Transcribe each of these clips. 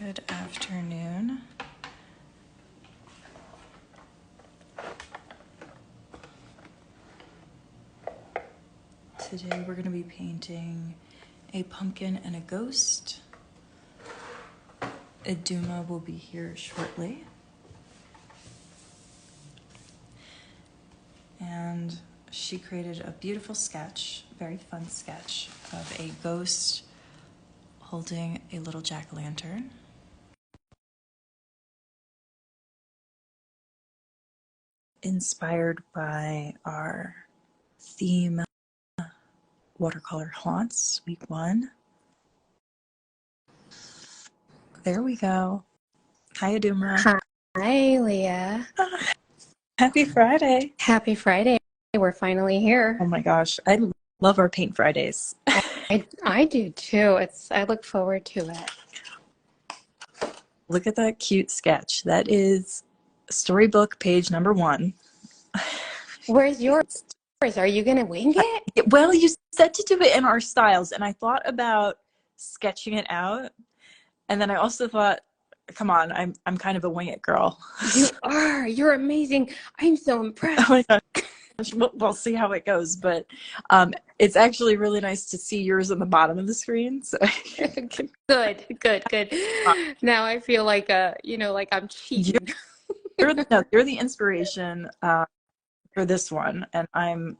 Good afternoon. Today we're going to be painting a pumpkin and a ghost. Iduma will be here shortly. And she created a beautiful sketch, very fun sketch, of a ghost holding a little jack-o'-lantern. Inspired by our theme, watercolor haunts, week 1. There we go. Hi, Iduma. Hi, Leah. Happy Friday. Happy Friday. We're finally here. Oh my gosh, I love our Paint Fridays. I do too. I look forward to it. Look at that cute sketch. That is storybook page number 1. Where's yours? Are you going to wing it? Well, you said to do it in our styles, and I thought about sketching it out. And then I also thought, come on, I'm kind of a wing it girl. You are. You're amazing. I'm so impressed. Oh my gosh. We'll see how it goes, but it's actually really nice to see yours on the bottom of the screen. So Good. Now I feel like like I'm cheating. You're the inspiration for this one, and I'm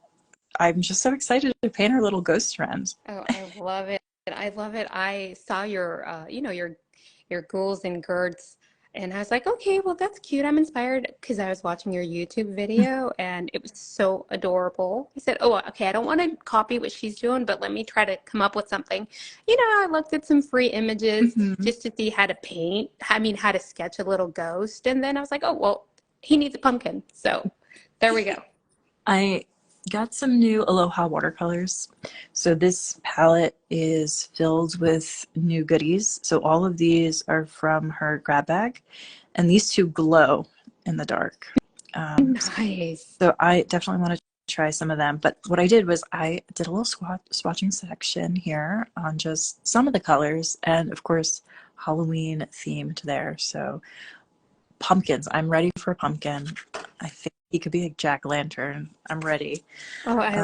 just so excited to paint our little ghost friend. Oh, I love it. I love it. I saw your your ghouls and girds, and I was like, okay, well, that's cute. I'm inspired because I was watching your YouTube video and it was so adorable. I said, oh, okay, I don't want to copy what she's doing, but let me try to come up with something. I looked at some free images just to see how to paint, how to sketch a little ghost. And then I was like, oh, well, he needs a pumpkin. So there we go. I got some new Aloha watercolors. So this palette is filled with new goodies. So all of these are from her grab bag, and these two glow in the dark. Nice. So I definitely want to try some of them. But what I did was I did a little swatching section here on just some of the colors, and of course Halloween themed there. So pumpkins, I'm ready for a pumpkin. I think he could be a jack-o'-lantern. I'm ready. Oh, I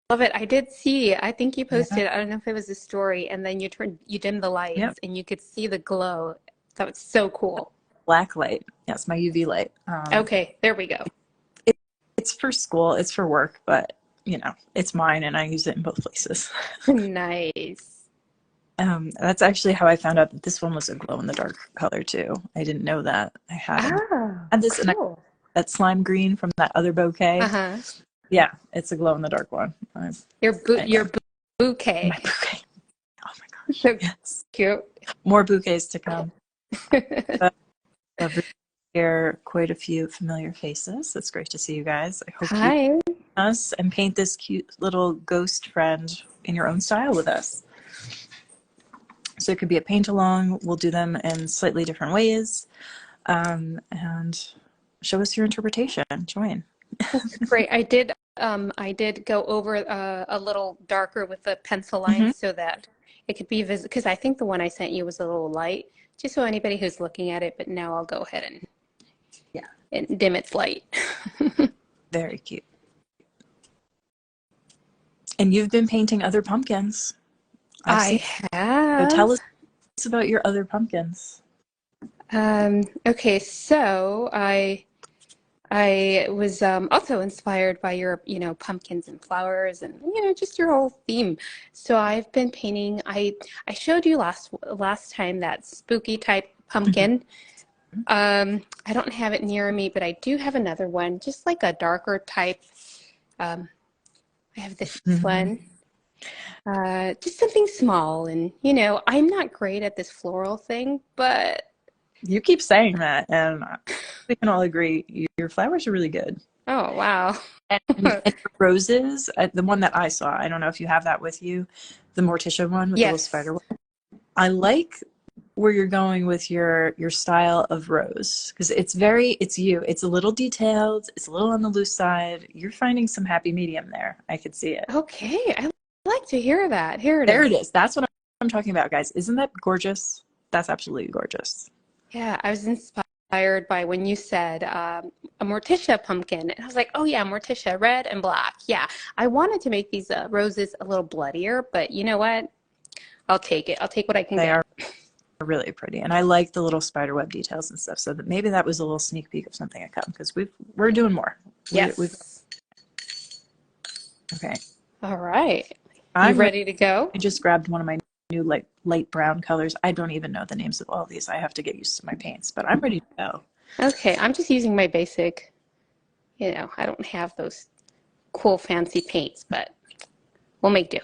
love it. I did see, I think you posted, I don't know if it was a story, and then you dimmed the lights and you could see the glow. That was so cool. Black light. Yes, my UV light. Okay, there we go. It's for school, it's for work, but it's mine and I use it in both places. Nice. That's actually how I found out that this one was a glow-in-the-dark color too. I didn't know that. I had this cool. That slime green from that other bouquet. Yeah, it's a glow-in-the-dark one. Your bouquet. My bouquet. Oh my gosh. So yes. Cute. More bouquets to come. Over here, quite a few familiar faces. It's great to see you guys. I hope you join us and paint this cute little ghost friend in your own style with us. So it could be a paint along. We'll do them in slightly different ways, and show us your interpretation. Join. Great. I did go over a little darker with the pencil lines so that it could be visible, because I think the one I sent you was a little light, just so anybody who's looking at it. But now I'll go ahead and dim its light. Very cute. And you've been painting other pumpkins. I have. So tell us about your other pumpkins. Okay, so I was also inspired by your, pumpkins and flowers and, just your whole theme. So I've been painting, I showed you last time that spooky type pumpkin. I don't have it near me, but I do have another one, just like a darker type. I have this one. Just something small, and I'm not great at this floral thing, but you keep saying that, and we can all agree your flowers are really good. Oh wow. And roses, the one that I saw, I don't know if you have that with you, the Morticia one with the little spider one. I like where you're going with your style of rose, because it's you. It's a little detailed, it's a little on the loose side. You're finding some happy medium there. I could see it. Okay, I like to hear that. There it is. That's what I'm talking about, guys. Isn't that gorgeous? that's absolutely gorgeous. Yeah, I was inspired by when you said a Morticia pumpkin. And I was like, oh yeah, Morticia, red and black. Yeah, I wanted to make these roses a little bloodier, but you know what? I'll take it. I'll take what I can They get. are really pretty, and I like the little spider web details and stuff. So that maybe that was a little sneak peek of something to come, because we're doing more. Yes. Okay. All right. You I'm ready to go? I just grabbed one of my new light brown colors. I don't even know the names of all these. I have to get used to my paints, but I'm ready to go. Okay, I'm just using my basic, I don't have those cool fancy paints, but we'll make do.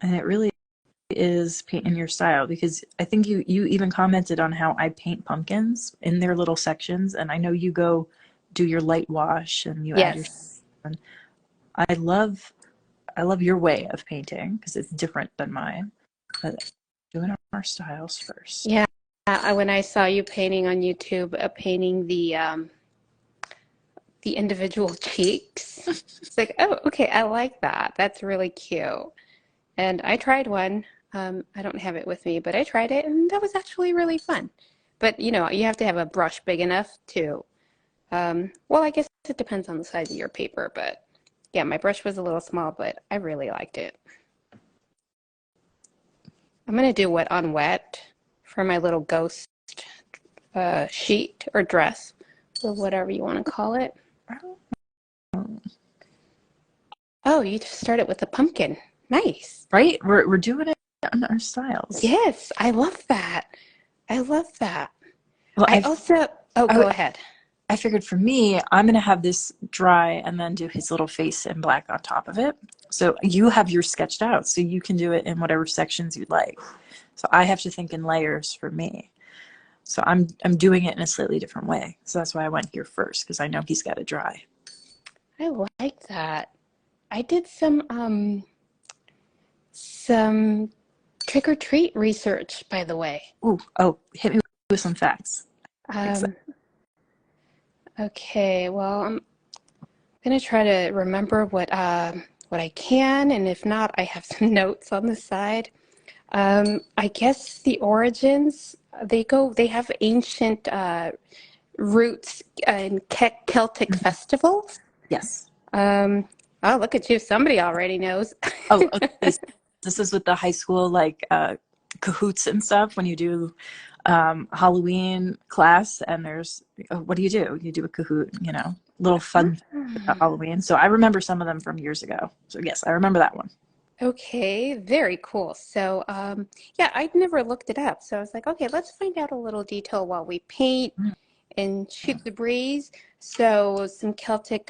And it really is paint in your style, because I think you even commented on how I paint pumpkins in their little sections, and I know you go do your light wash and you add your. Yes. I love your way of painting because it's different than mine. But doing our styles first. Yeah. When I saw you painting on YouTube, painting the individual cheeks, it's like, oh, okay, I like that. That's really cute. And I tried one. I don't have it with me, but I tried it, and that was actually really fun. But you have to have a brush big enough to. Well, I guess it depends on the size of your paper, but yeah, my brush was a little small, but I really liked it. I'm gonna do wet on wet for my little ghost sheet or dress, or whatever you want to call it. Oh, you just started with a pumpkin. Nice. Right? We're doing it on our styles. Yes, I love that. I love that. Well, Go ahead. I figured for me, I'm going to have this dry and then do his little face in black on top of it. So you have yours sketched out, so you can do it in whatever sections you'd like. So I have to think in layers for me. So I'm doing it in a slightly different way. So that's why I went here first, because I know he's got to dry. I like that. I did some trick or treat research, by the way. Hit me with some facts. Okay, well, I'm gonna try to remember what I can, and if not, I have some notes on the side. I guess the origins, they have ancient roots in Celtic festivals. Yes. Oh, look at you. Somebody already knows. Oh, okay. This is with the high school, cahoots and stuff, when you do Halloween class, and there's, what do? You do a cahoot, little fun about Halloween. So I remember some of them from years ago. So yes, I remember that one. Okay, very cool. So, yeah, I'd never looked it up. So I was like, okay, let's find out a little detail while we paint and shoot the breeze. So some Celtic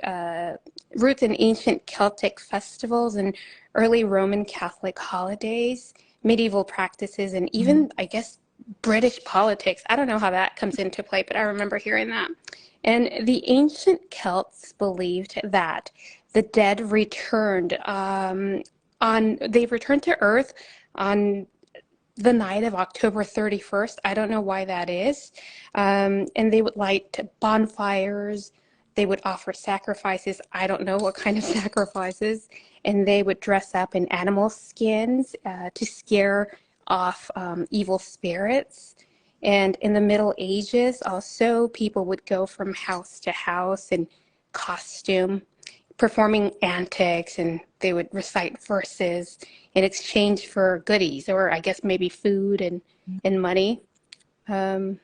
roots in ancient Celtic festivals and early Roman Catholic holidays, medieval practices, and even, I guess, British politics. I don't know how that comes into play, but I remember hearing that. And the ancient Celts believed that the dead returned they returned to Earth on the night of October 31st. I don't know why that is. And they would light bonfires. They would offer sacrifices. I don't know what kind of sacrifices. And they would dress up in animal skins to scare off evil spirits. And in the Middle Ages, also, people would go from house to house in costume, performing antics, and they would recite verses in exchange for goodies, or I guess maybe food and money. And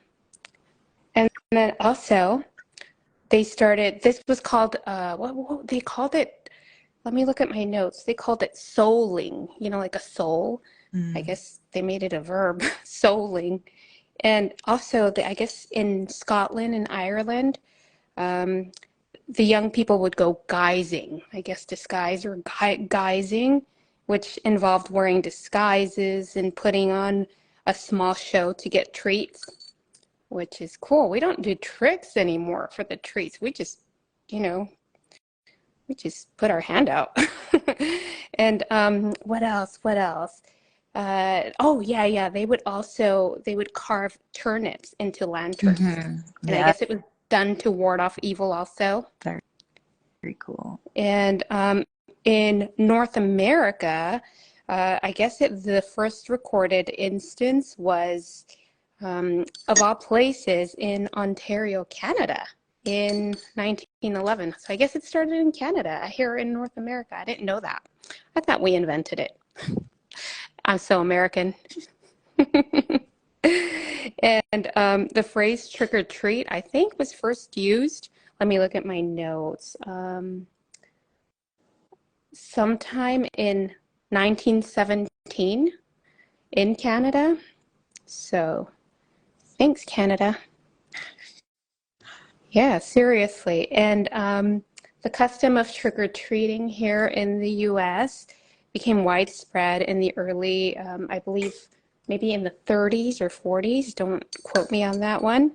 then also, this was called, what they called it, let me look at my notes. They called it souling, like a soul. I guess they made it a verb, souling. And also, I guess in Scotland and Ireland, the young people would go guising, I guess disguise or guising, which involved wearing disguises and putting on a small show to get treats, which is cool. We don't do tricks anymore for the treats. We just, put our hand out. And what else? Oh, yeah. They would carve turnips into lanterns. And I guess it was done to ward off evil also. Very cool. And in North America, I guess the first recorded instance was, of all places, in Ontario, Canada, in 1911. So I guess it started in Canada, here in North America. I didn't know that. I thought we invented it. I'm so American. And the phrase trick or treat, I think, was first used. Let me look at my notes. Sometime in 1917 in Canada. So thanks, Canada. Yeah, seriously. And the custom of trick or treating here in the US became widespread in the early, I believe, maybe in the 30s or 40s. Don't quote me on that one.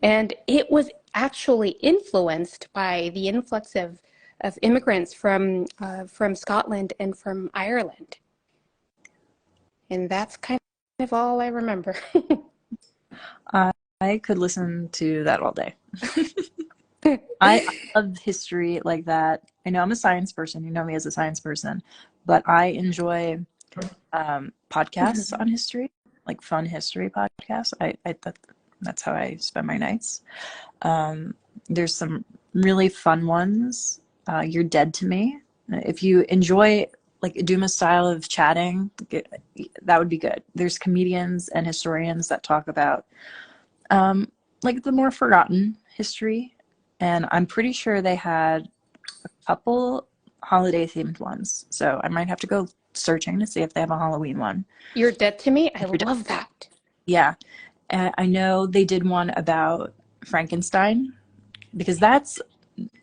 And it was actually influenced by the influx of immigrants from Scotland and from Ireland. And that's kind of all I remember. I could listen to that all day. I love history like that. I know I'm a science person. You know me as a science person. But I enjoy podcasts on history, like fun history podcasts. That's how I spend my nights. There's some really fun ones. You're Dead to Me. If you enjoy like Iduma style of chatting, that would be good. There's comedians and historians that talk about like the more forgotten history. And I'm pretty sure they had a couple holiday themed ones. So I might have to go searching to see if they have a Halloween one. You're Dead to Me? I love that. Yeah. And I know they did one about Frankenstein because that's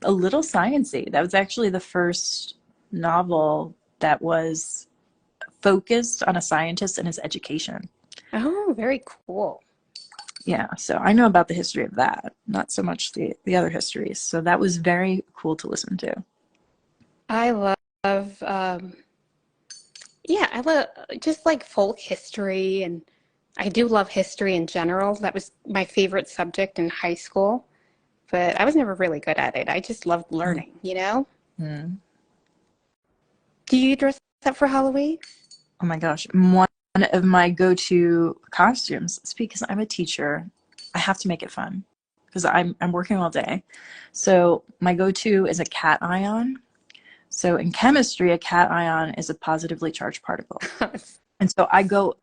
a little sciencey. That was actually the first novel that was focused on a scientist and his education. Oh, very cool. Yeah, so I know about the history of that, not so much the other histories. So that was very cool to listen to. I love, yeah, I love just like folk history, and I do love history in general. That was my favorite subject in high school, but I was never really good at it. I just loved learning, you know? Mm. Do you dress up for Halloween? Oh my gosh. One of my go-to costumes is because I'm a teacher. I have to make it fun because I'm working all day. So my go-to is a cat ion. So in chemistry, a cat ion is a positively charged particle. And so I go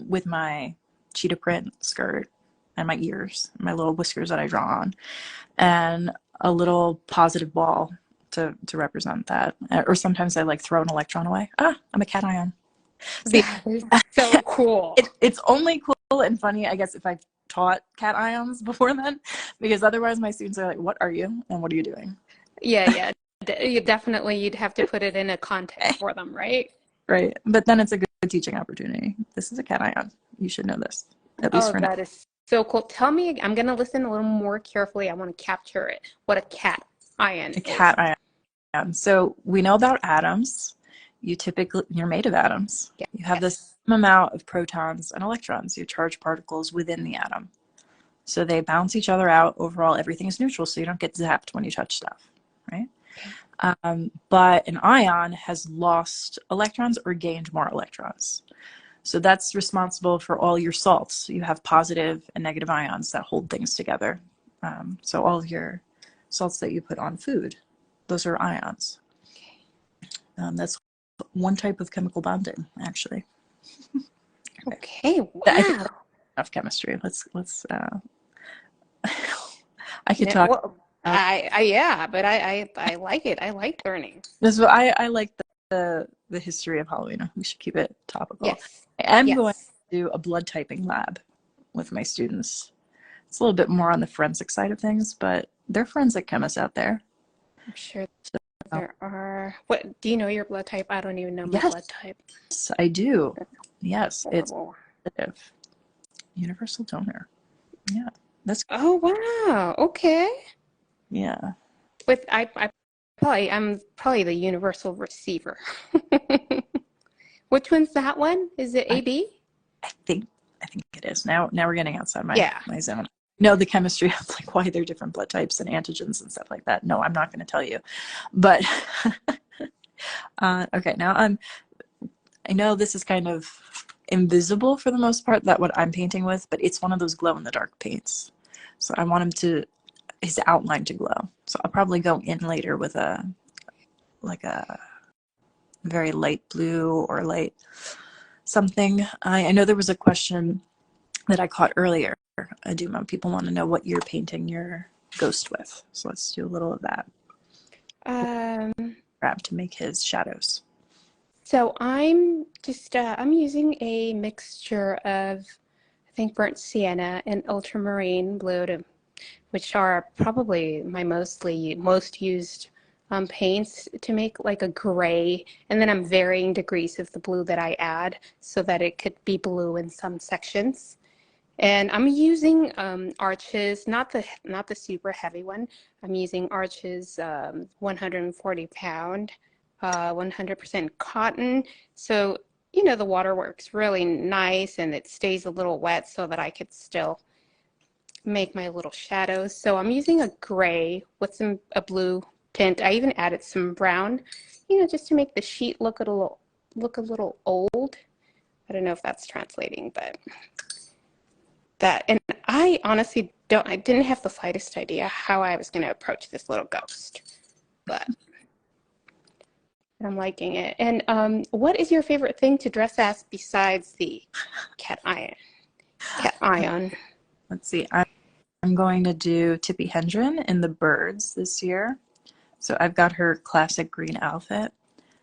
with my cheetah print skirt and my ears, my little whiskers that I draw on, and a little positive ball to represent that. Or sometimes I like throw an electron away. Ah, I'm a cat ion. See, That is so cool. It's only cool and funny, I guess, if I've taught cat ions before then, because otherwise my students are like, what are you and what are you doing? Yeah. Definitely, you'd have to put it in a context for them, right? Right. But then it's a good teaching opportunity. This is a cat ion. You should know this, at least for now. That is so cool. Tell me, I'm going to listen a little more carefully. I want to capture it. What a cat ion is. A cat ion. So we know about atoms. You're made of atoms. Yeah. You have the same amount of protons and electrons, your charged particles within the atom. So they balance each other out. Overall, everything is neutral, so you don't get zapped when you touch stuff, right? But an ion has lost electrons or gained more electrons. So that's responsible for all your salts. You have positive and negative ions that hold things together. So all of your salts that you put on food, those are ions. That's one type of chemical bonding, actually. Okay, wow. I think enough chemistry. Let's I could talk. Well, yeah, but I like it. I like learning. This is I like the history of Halloween. We should keep it topical. Yes. I am going to do a blood typing lab with my students. It's a little bit more on the forensic side of things, but they're forensic chemists out there. I'm sure there are. What, do you know your blood type? I don't even know my blood type. Yes, I do. Yes, it's positive. Universal donor. Yeah, that's. Oh wow. Okay. Yeah. With I'm probably the universal receiver. Which one's that one? Is it AB? I think it is. Now we're getting outside my zone. No, the chemistry of like why they're different blood types and antigens and stuff like that. No, I'm not going to tell you. But okay, now I know this is kind of invisible for the most part, that what I'm painting with, but it's one of those glow in the dark paints. So I want his outline to glow. So I'll probably go in later with like a very light blue or light something. I know there was a question that I caught earlier, Iduma. People want to know what you're painting your ghost with. So let's do a little of that. Grab to make his shadows. So I'm just, I'm using a mixture of, I think, burnt sienna and ultramarine blue, which are probably my most used paints to make like a gray. And then I'm varying degrees of the blue that I add so that it could be blue in some sections. And I'm using Arches, not the super heavy one. I'm using Arches 140 pound, 100% cotton. So, you know, the water works really nice and it stays a little wet so that I could still make my little shadows. So I'm using a gray with a blue tint. I even added some brown, you know, just to make the sheet look a little old. I don't know if that's translating, but that. And I honestly I didn't have the slightest idea how I was going to approach this little ghost, but I'm liking it. And what is your favorite thing to dress as besides the cat ion? Let's see. I'm going to do Tippi Hedren in the birds this year. So I've got her classic green outfit.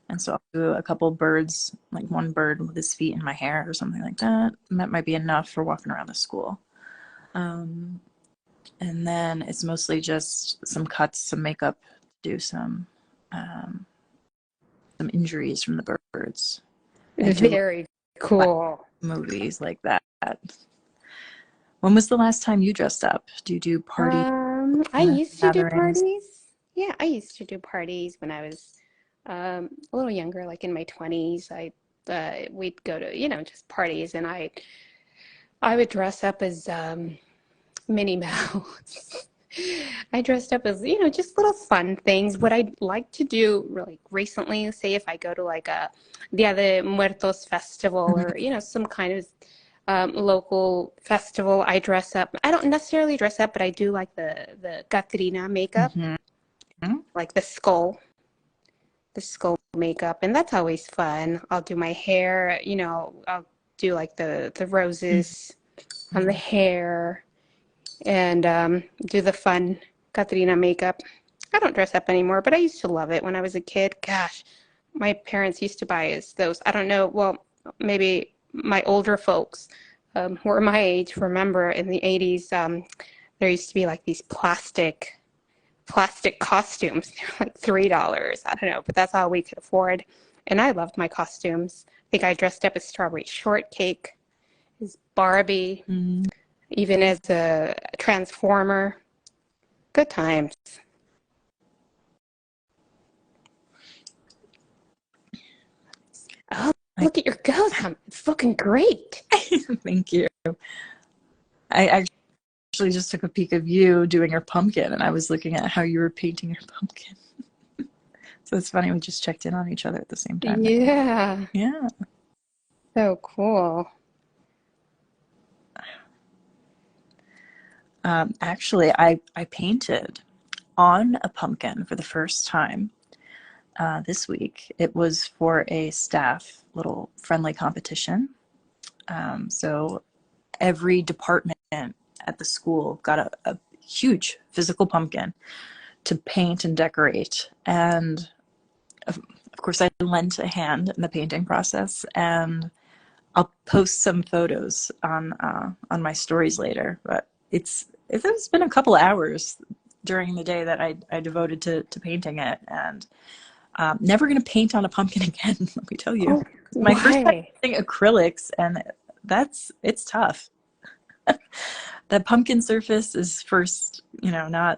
And so I'll do a couple birds, like one bird with his feet in my hair or something like that. And that might be enough for walking around the school. And then it's mostly just some cuts, some makeup, do some injuries from the birds. Very cool. Movies like that. When was the last time you dressed up? Do you do parties? I used to do parties. Yeah, I used to do parties when I was a little younger, like in my 20s. We'd go to, you know, just parties, and I would dress up as Minnie Mouse. I dressed up as, you know, just little fun things. What I'd like to do really recently, say if I go to like a Dia de Muertos festival or, you know, some kind of local festival, I dress up. I don't necessarily dress up, but I do like the Catrina makeup, like the skull makeup, and that's always fun. I'll do my hair, you know, I'll do like the roses on the hair, and do the fun Catrina makeup. I don't dress up anymore, but I used to love it when I was a kid. Gosh, my parents used to buy us those. I don't know, well, maybe my older folks who are my age remember in the 80s, there used to be like these plastic costumes. They're like $3. I don't know, but that's all we could afford. And I loved my costumes. I think I dressed up as Strawberry Shortcake, as Barbie, even as a Transformer. Good times. Oh, look at your ghost. It's fucking great. Thank you. I actually just took a peek of you doing your pumpkin, and I was looking at how you were painting your pumpkin. So it's funny, we just checked in on each other at the same time. Yeah. Yeah. So cool. Actually, I painted on a pumpkin for the first time this week. It was for a staff little friendly competition. So every department at the school got a huge physical pumpkin to paint and decorate. And of course, I lent a hand in the painting process, and I'll post some photos on my stories later. But it's been a couple hours during the day that I devoted to painting it, and never going to paint on a pumpkin again. Let me tell you, my first time painting acrylics, and it's tough. The pumpkin surface is first, you know,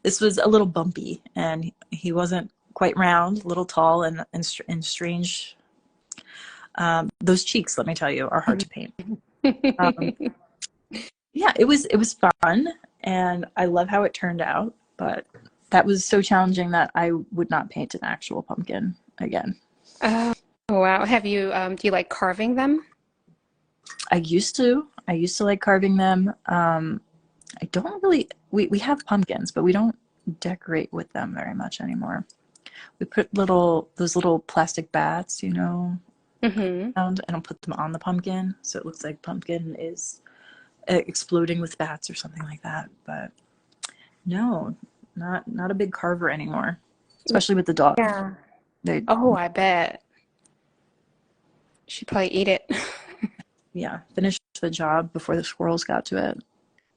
this was a little bumpy, and he wasn't quite round, a little tall, and strange. Those cheeks, let me tell you, are hard to paint. Yeah, it was fun, and I love how it turned out, but that was so challenging that I would not paint an actual pumpkin again. Oh, wow. Have you, do you like carving them? I used to. I used to like carving them. I don't really. We have pumpkins, but we don't decorate with them very much anymore. We put those little plastic bats, Mm-hmm. around, and I'll put them on the pumpkin, so it looks like pumpkin is exploding with bats or something like that. But no, not a big carver anymore, especially with the dog. Yeah. They Oh, I bet. She'd probably eat it. Yeah, finished the job before the squirrels got to it.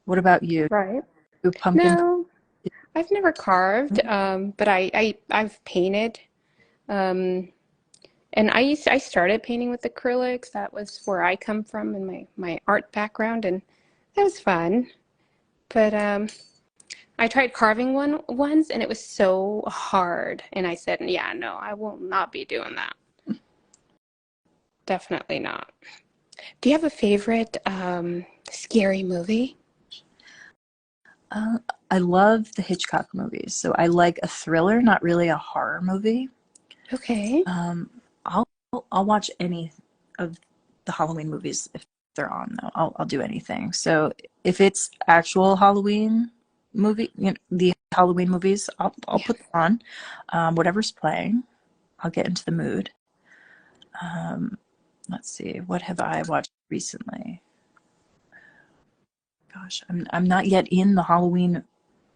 What about you? Right. Do pumpkin? No, I've never carved, but I've painted. Um, and I started painting with acrylics. That was where I come from in my art background, and that was fun. But I tried carving one once, and it was so hard. And I said, yeah, no, I will not be doing that. Definitely not. Do you have a favorite scary movie? Uh, I love the Hitchcock movies, so I like a thriller, not really a horror movie. Okay. Um, I'll I'll watch any of the Halloween movies if they're on though. I'll do anything. So if it's actual Halloween movie, the Halloween movies, I'll Yeah. put them on. Whatever's playing, I'll get into the mood. Um, let's see, what have I watched recently? Gosh, I'm not yet in the Halloween.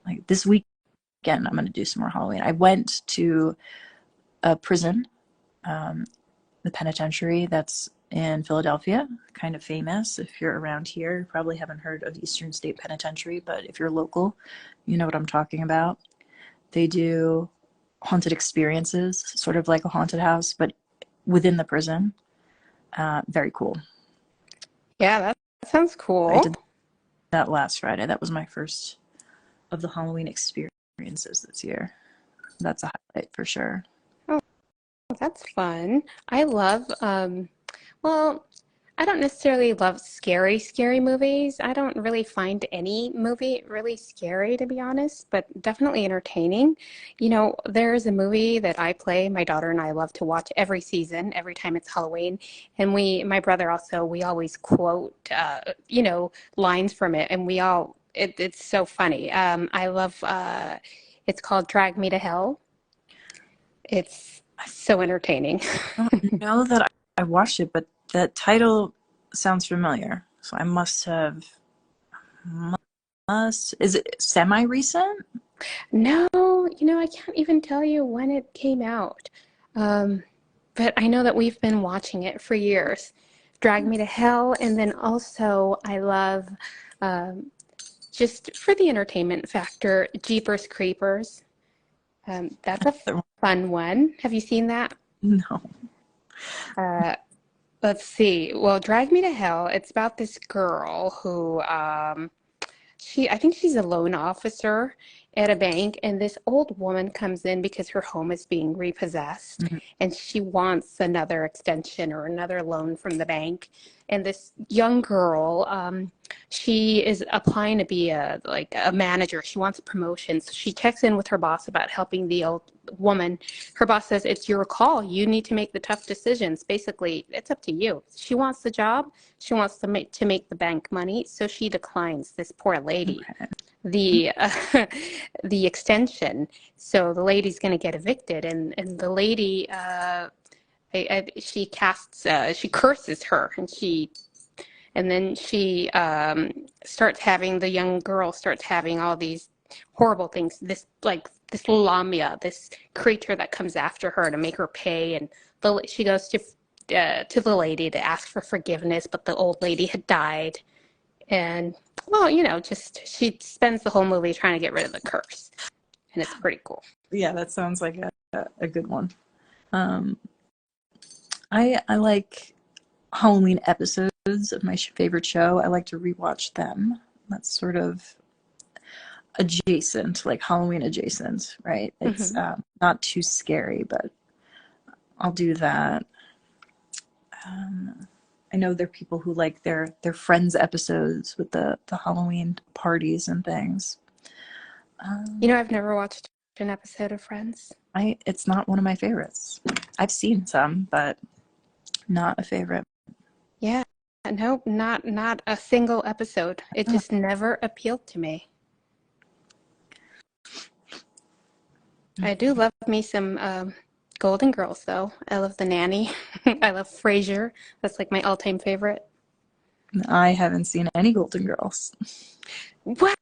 Like this weekend, I'm going to do some more Halloween. I went to a prison, um, the penitentiary that's in Philadelphia, kind of famous. If you're around here, you probably haven't heard of Eastern State Penitentiary, but if you're local, you know what I'm talking about. They do haunted experiences, sort of like a haunted house, but within the prison. Very cool. Yeah, that sounds I did cool. that last Friday. That was my first of the Halloween experiences this year. That's a highlight for sure. Oh, that's fun. I love, well, I don't necessarily love scary movies. I don't really find any movie really scary, to be honest, but definitely entertaining. You know, there's a movie that I play, my daughter and I love to watch every season, every time it's Halloween. And my brother also, we always quote, lines from it, and it's so funny. I love, it's called Drag Me to Hell. It's so entertaining. I don't know that I watched it, but that title sounds familiar. So I is it semi recent? No, I can't even tell you when it came out. Um, but I know that we've been watching it for years. Drag Me to Hell, and then also I love, um, just for the entertainment factor, Jeepers Creepers. That's a fun one. Have you seen that? No. Uh, let's see. Well, Drag Me to Hell, it's about this girl who I think she's a loan officer at a bank, and this old woman comes in because her home is being repossessed, Mhm. and she wants another extension or another loan from the bank. And this young girl, she is applying to be a manager. She wants a promotion, so she checks in with her boss about helping the old woman. Her boss says, "It's your call. You need to make the tough decisions. Basically, it's up to you." She wants the job. She wants to make the bank money, so she declines this poor lady Okay. the the extension. So the lady's going to get evicted, and the lady, she curses her, and then she the young girl starts having all these horrible things. This lamia, this creature that comes after her to make her pay, and she goes to the lady to ask for forgiveness, but the old lady had died. And, well, just she spends the whole movie trying to get rid of the curse. And it's pretty cool. Yeah, that sounds like a good one. Um, I like Halloween episodes of my favorite show. I like to rewatch them. That's sort of adjacent, like Halloween adjacent, right? It's Hmm. not too scary, but I'll do that. Um, I know there are people who like their Friends episodes with the Halloween parties and things. I've never watched an episode of Friends. It's not one of my favorites. I've seen some, but Not a favorite. Yeah, no, not a single episode. It just never appealed to me. I do love me some Golden Girls, though. I love The Nanny. I love Frasier. That's like my all-time favorite. I haven't seen any Golden Girls. What?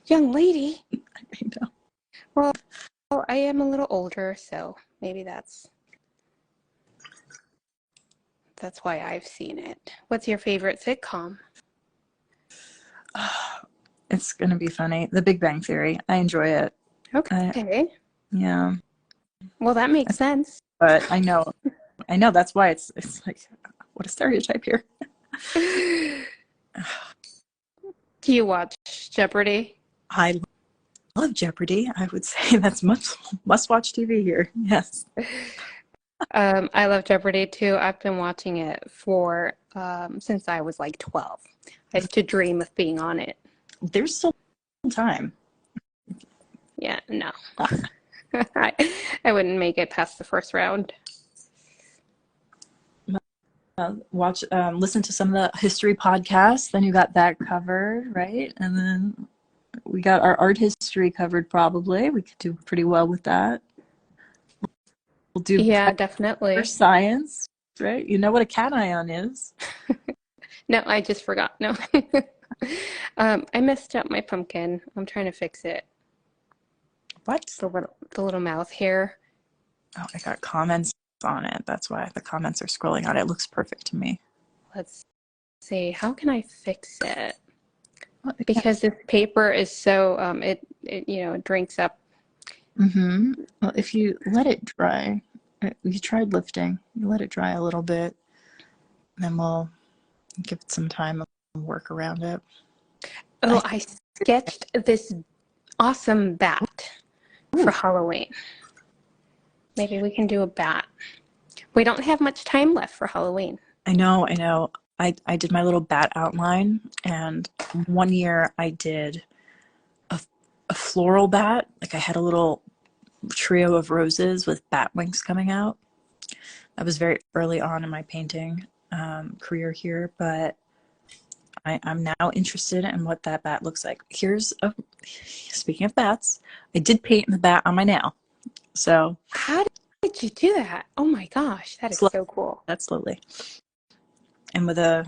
Young lady? I know. Well, I am a little older, so maybe that's why I've seen it. What's your favorite sitcom? It's going to be funny. The Big Bang Theory. I enjoy it. Okay. Yeah. Well, that makes sense. But I know. That's why it's like, what a stereotype here. Do you watch Jeopardy? I love Jeopardy. I would say that's must-watch TV here. Yes. I love Jeopardy too. I've been watching it for since I was like 12. I used to dream of being on it. There's still time. Yeah, no. I wouldn't make it past the first round. Listen to some of the history podcasts. Then you got that covered, right? And then we got our art history covered. Probably we could do pretty well with that. We'll do definitely science, right? You know what a cation is? No, I just forgot. No, I messed up my pumpkin. I'm trying to fix it. What? The little mouth hair. Oh, I got comments on it. That's why the comments are scrolling on it. It looks perfect to me. Let's see. How can I fix it? Because this paper is so it drinks up. Well, if you let it dry, you tried lifting. You let it dry a little bit, then we'll give it some time and work around it. Oh, I sketched this awesome bat for Halloween. Maybe we can do a bat. We don't have much time left for Halloween. I know. I did my little bat outline, and one year I did a floral bat. Like I had a little trio of roses with bat wings coming out. That was very early on in my painting career here, but I'm now interested in what that bat looks like. Speaking of bats, I did paint the bat on my nail. So how did you do that? Oh my gosh, that is so cool. That's slowly. And with a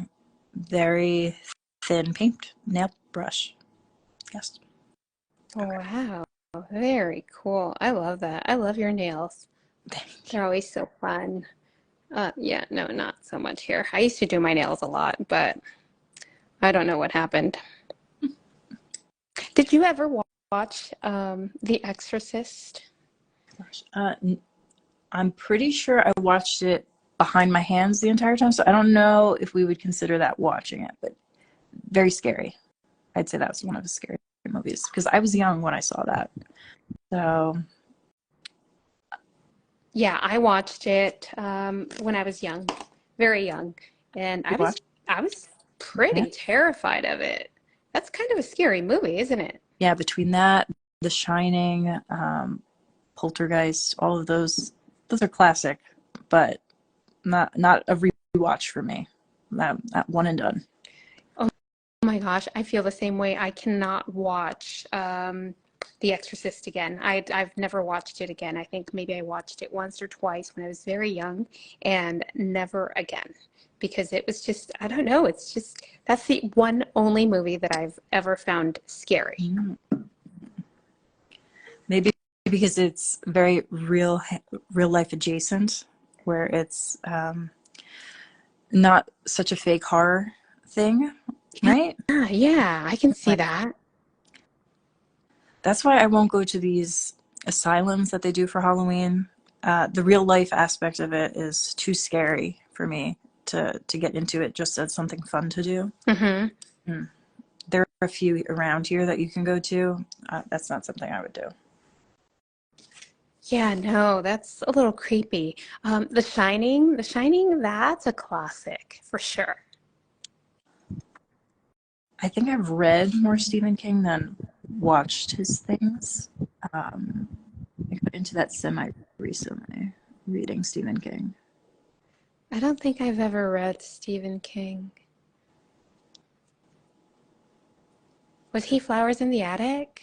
very thin paint nail brush. Yes. Oh, wow. Very cool. I love that. I love your nails. They're always so fun. Yeah, no, not so much here. I used to do my nails a lot, but I don't know what happened. Did you ever watch The Exorcist? I'm pretty sure I watched it behind my hands the entire time, so I don't know if we would consider that watching it, but very scary. I'd say that was one of the scary movies because I was young when I saw that. So yeah, I watched it when I was young, very young, and I was pretty terrified of it. That's kind of a scary movie, isn't it? Yeah, between that, The Shining, Poltergeist, all of those are classic, but not a rewatch for me. Not one and done. Oh my gosh, I feel the same way. I cannot watch The Exorcist again. I've never watched it again. I think maybe I watched it once or twice when I was very young and never again. Because it was just, I don't know, it's just, that's the one only movie that I've ever found scary. Maybe because it's very real life adjacent, where it's not such a fake horror thing, right? Yeah, I can see that. That's why I won't go to these asylums that they do for Halloween. The real life aspect of it is too scary for me to get into it just as something fun to do. There are a few around here that you can go to. That's not something I would do. Yeah, no, that's a little creepy. The Shining, that's a classic for sure. I think I've read more Stephen King than watched his things. I got into that semi recently, reading Stephen King. I don't think I've ever read Stephen King. Was he Flowers in the Attic?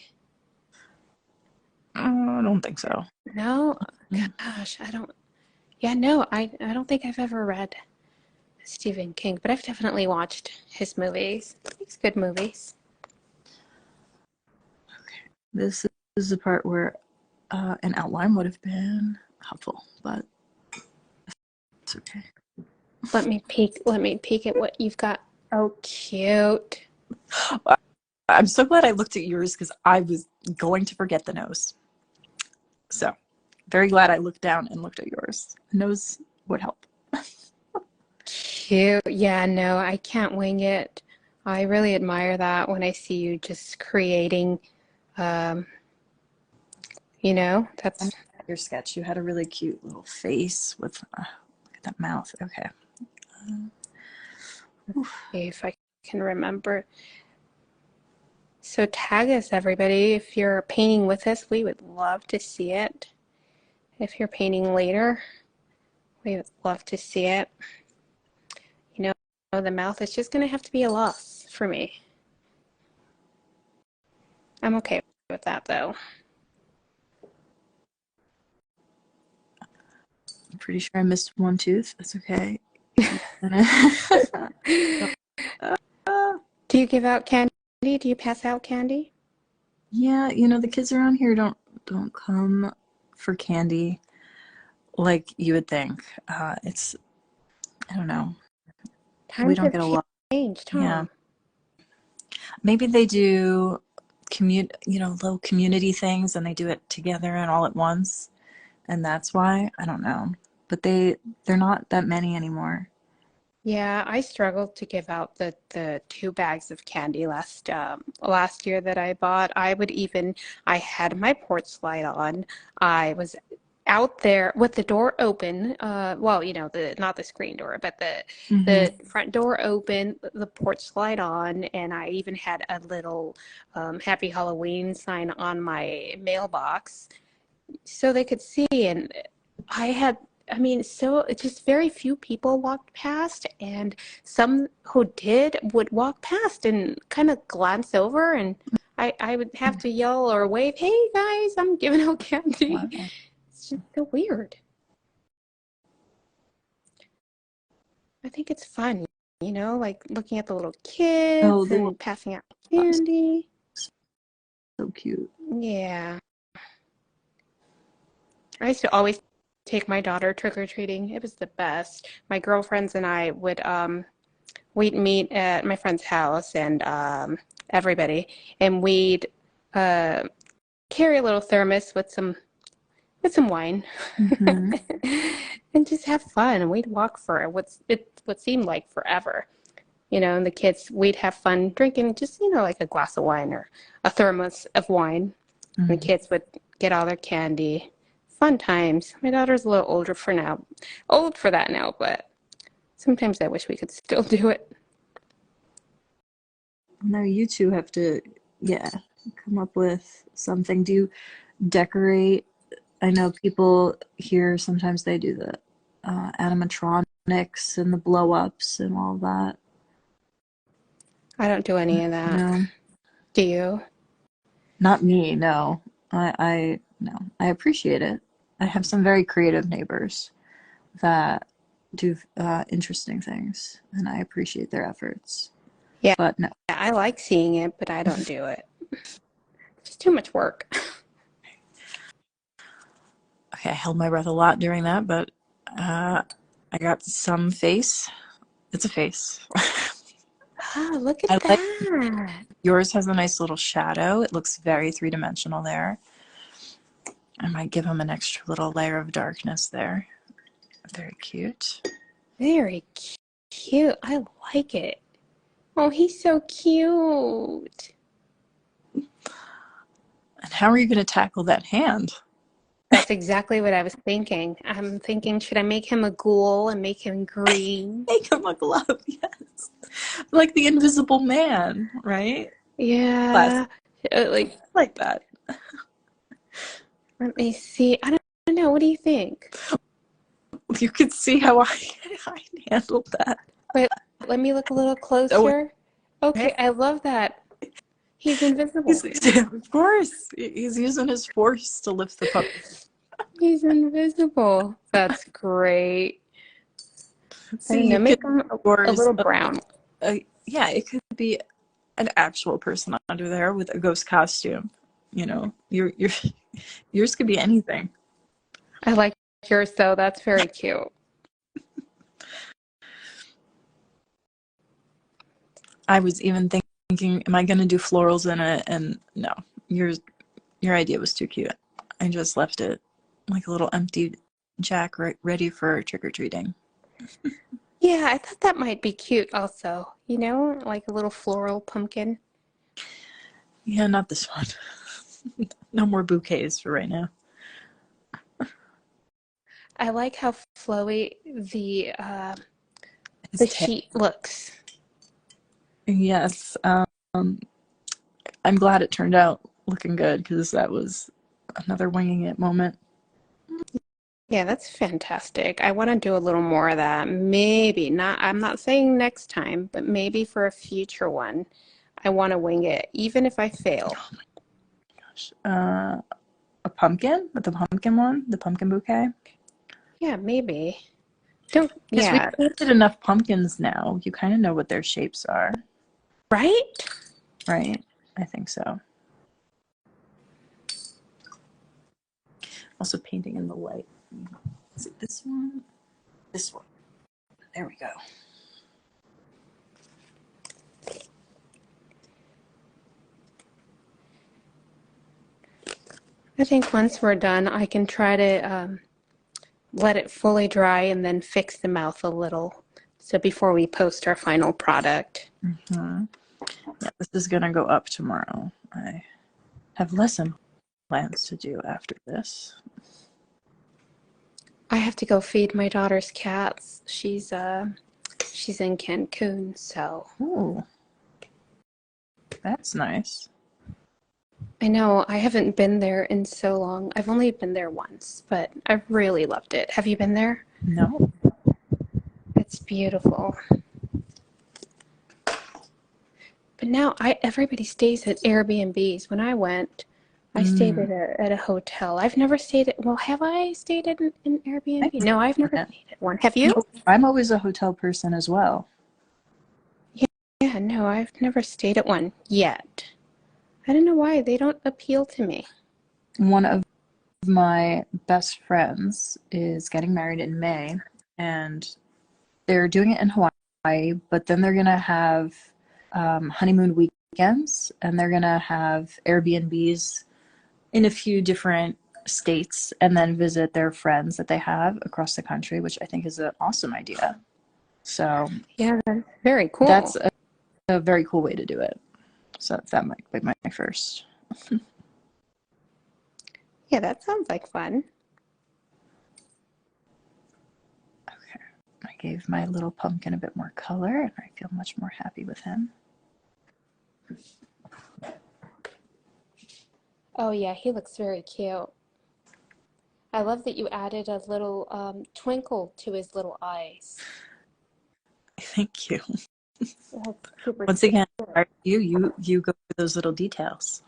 I don't think so. No? Gosh, yeah, no, I don't think I've ever read Stephen King, but I've definitely watched his movies. He's good movies. Okay. This is the part where an outline would have been helpful, but it's okay. Let me peek at what you've got. Oh, cute. I'm so glad I looked at yours because I was going to forget the nose. So, very glad I looked down and looked at yours. The nose would help. Cute. Yeah, no, I can't wing it. I really admire that when I see you just creating, that's your sketch. You had a really cute little face with look at that mouth. Okay. if I can remember. So tag us, everybody. If you're painting with us, we would love to see it. If you're painting later, we would love to see it. You know, the mouth is just going to have to be a loss for me. I'm okay with that, though. I'm pretty sure I missed one tooth. That's okay. Do you give out candy? Do you pass out candy? Yeah, the kids around here don't come for candy like you would think. It's, I don't know. We don't get a lot. Changed, huh? Yeah. Maybe they do little community things and they do it together and all at once. And that's why, I don't know. But they're not that many anymore. Yeah, I struggled to give out the 2 bags of candy last year that I bought. I had my porch light on. I was out there with the door open. Well, not the screen door, but the front door open, the porch light on, and I even had a little Happy Halloween sign on my mailbox so they could see. And so just very few people walked past, and some who did would walk past and kind of glance over, and I would have to yell or wave, "Hey guys, I'm giving out candy." Wow. It's just so weird. I think it's fun, like looking at the little kids and passing out candy. So cute. Yeah. I used to always take my daughter trick-or-treating. It was the best. My girlfriends and I would we'd meet at my friend's house, and everybody, and we'd carry a little thermos with some wine, and just have fun. And we'd walk for what seemed like forever, and the kids, we'd have fun drinking just like a glass of wine or a thermos of wine. And the kids would get all their candy. Fun times. My daughter's a little old for that now, but sometimes I wish we could still do it. No, you two have to, come up with something. Do you decorate? I know people here, sometimes they do the animatronics and the blow-ups and all that. I don't do any of that. No. Do you? Not me, no. I appreciate it. I have some very creative neighbors that do interesting things, and I appreciate their efforts. Yeah, but no. I like seeing it, but I don't do it. It's just too much work. Okay, I held my breath a lot during that, but I got some face. It's a face. Oh, look at that. Yours has a nice little shadow. It looks very three-dimensional there. I might give him an extra little layer of darkness there. Very cute. Very cute. I like it. Oh, he's so cute. And how are you going to tackle that hand? That's exactly what I was thinking. I'm thinking, should I make him a ghoul and make him green? Make him a glove, yes. Like the Invisible Man, right? Yeah. Like that. Let me see. I don't know. What do you think? You could see how I handled that. Wait, let me look a little closer. Okay, I love that. He's invisible. Of course. He's using his force to lift the puppy. He's invisible. That's great. See, you make him a little brown. Yeah, it could be an actual person under there with a ghost costume. You know, yours could be anything. I like yours though. That's very cute. I was even thinking, am I going to do florals in it? And no, your idea was too cute. I just left it like a little empty jack ready for trick-or-treating. Yeah, I thought that might be cute also. You know, like a little floral pumpkin. Yeah, not this one. No more bouquets for right now. I like how flowy the sheet looks. Yes. I'm glad it turned out looking good because that was another winging it moment. Yeah, that's fantastic. I want to do a little more of that. Maybe not, I'm not saying next time, but maybe for a future one, I want to wing it, even if I fail. Oh my gosh. A pumpkin? With the pumpkin one? The pumpkin bouquet? Yeah, maybe. Because we painted enough pumpkins now. You kind of know what their shapes are. Right? Right. I think so. Also painting in the light. Is it this one? This one. There we go. I think once we're done, I can try to let it fully dry and then fix the mouth a little. So before we post our final product. Mm-hmm. Yeah, this is going to go up tomorrow. I have lesson plans to do after this. I have to go feed my daughter's cats. She's in Cancun, so. Ooh. That's nice. I know, I haven't been there in so long. I've only been there once, but I really loved it. Have you been there? No. It's beautiful. But now everybody stays at Airbnbs. When I went, I stayed at a hotel. I've never stayed at, well, have I stayed at an Airbnb? No, I've never stayed at one. Have you? I'm always a hotel person as well. Yeah, no, I've never stayed at one yet. I don't know why. They don't appeal to me. One of my best friends is getting married in May, and they're doing it in Hawaii, but then they're going to have honeymoon weekends, and they're going to have Airbnbs in a few different states and then visit their friends that they have across the country, which I think is an awesome idea. So yeah, that's very cool. That's a very cool way to do it. So that might be my first. Yeah, that sounds like fun. Okay, I gave my little pumpkin a bit more color, and I feel much more happy with him. Oh yeah, he looks very cute. I love that you added a little twinkle to his little eyes. Thank you. Super Once again, you go for those little details.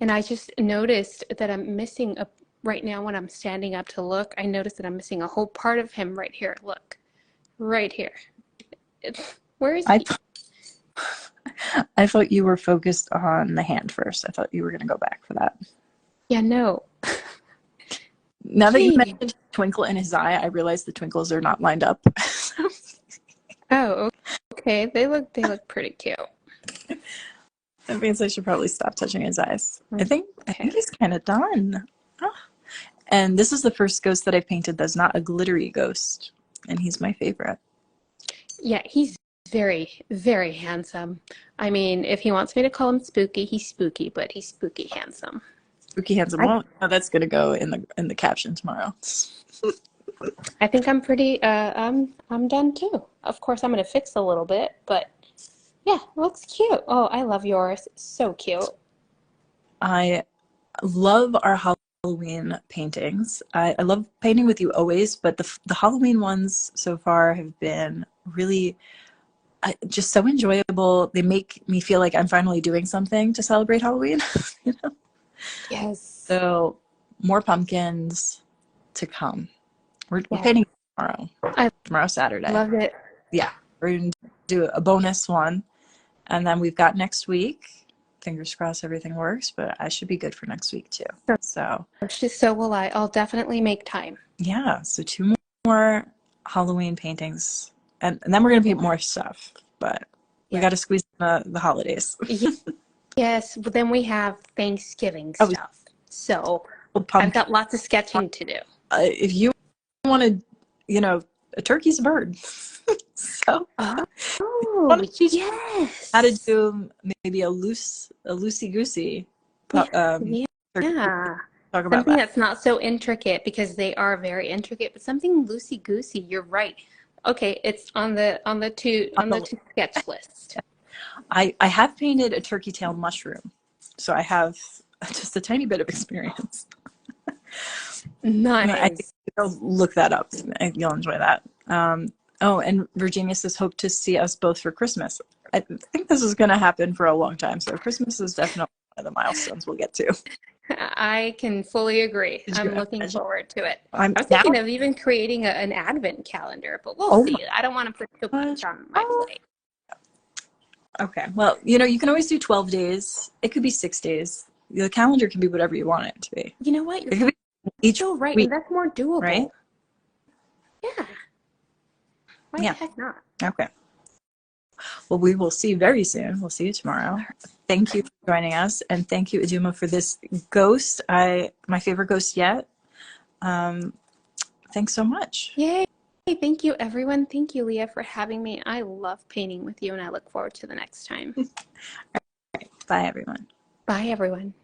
And I just noticed that I'm missing right now when I'm standing up to look, I noticed that I'm missing a whole part of him right here. Look, right here. Where is he? I thought you were focused on the hand first. I thought you were going to go back for that. Yeah, no. Now that you mentioned twinkle in his eye, I realize the twinkles are not lined up. Oh, okay. They look pretty cute. That means I should probably stop touching his eyes. I think he's kind of done. Oh. And this is the first ghost that I've painted that's not a glittery ghost, and he's my favorite. Yeah, he's very, very handsome. I mean, if he wants me to call him spooky, he's spooky, but he's spooky handsome. Spooky handsome. Well, that's gonna go in the caption tomorrow. I think I'm pretty. I'm done too. Of course, I'm gonna fix a little bit, but yeah, it looks cute. Oh, I love yours. So cute. I love our Halloween paintings. I love painting with you always, but the Halloween ones so far have been really just so enjoyable. They make me feel like I'm finally doing something to celebrate Halloween. You know? Yes. So more pumpkins to come. We're Yes. painting tomorrow. I Tomorrow, Saturday. love it. Yeah, we're going to do a bonus one. And then we've got next week. Fingers crossed everything works, but I should be good for next week too. So will I. I'll definitely make time. yeah, so 2 more Halloween paintings. And then we're going to paint more stuff, but we got to squeeze in the holidays. Yes, but then we have Thanksgiving stuff. So I've got lots of sketching to do. If you want to, you know, a turkey's a bird. So yes. How to do maybe a loosey-goosey talk about something that's not so intricate, because they are very intricate, but something loosey-goosey. You're right. Okay, it's on the two sketch list. I have painted a turkey tail mushroom, so I have just a tiny bit of experience. Nice. I think you'll look that up. You'll enjoy that. Oh, and Virginia says, hope to see us both for Christmas. I think this is going to happen for a long time, so Christmas is definitely one of the milestones we'll get to. I can fully agree. I'm looking forward to it. I was thinking of even creating an advent calendar, but we'll see. I don't want to put too much on my plate. Okay. Well, you know, you can always do 12 days. It could be 6 days. The calendar can be whatever you want it to be. You know what? You're each right, week, and that's more doable. Right? Yeah. Why the heck not? Okay. Well, we will see you very soon. We'll see you tomorrow. Thank you for joining us. And thank you, Iduma, for this ghost. My favorite ghost yet. Thanks so much. Yay. Thank you, everyone. Thank you, Leah, for having me. I love painting with you, and I look forward to the next time. All right. Bye, everyone. Bye, everyone.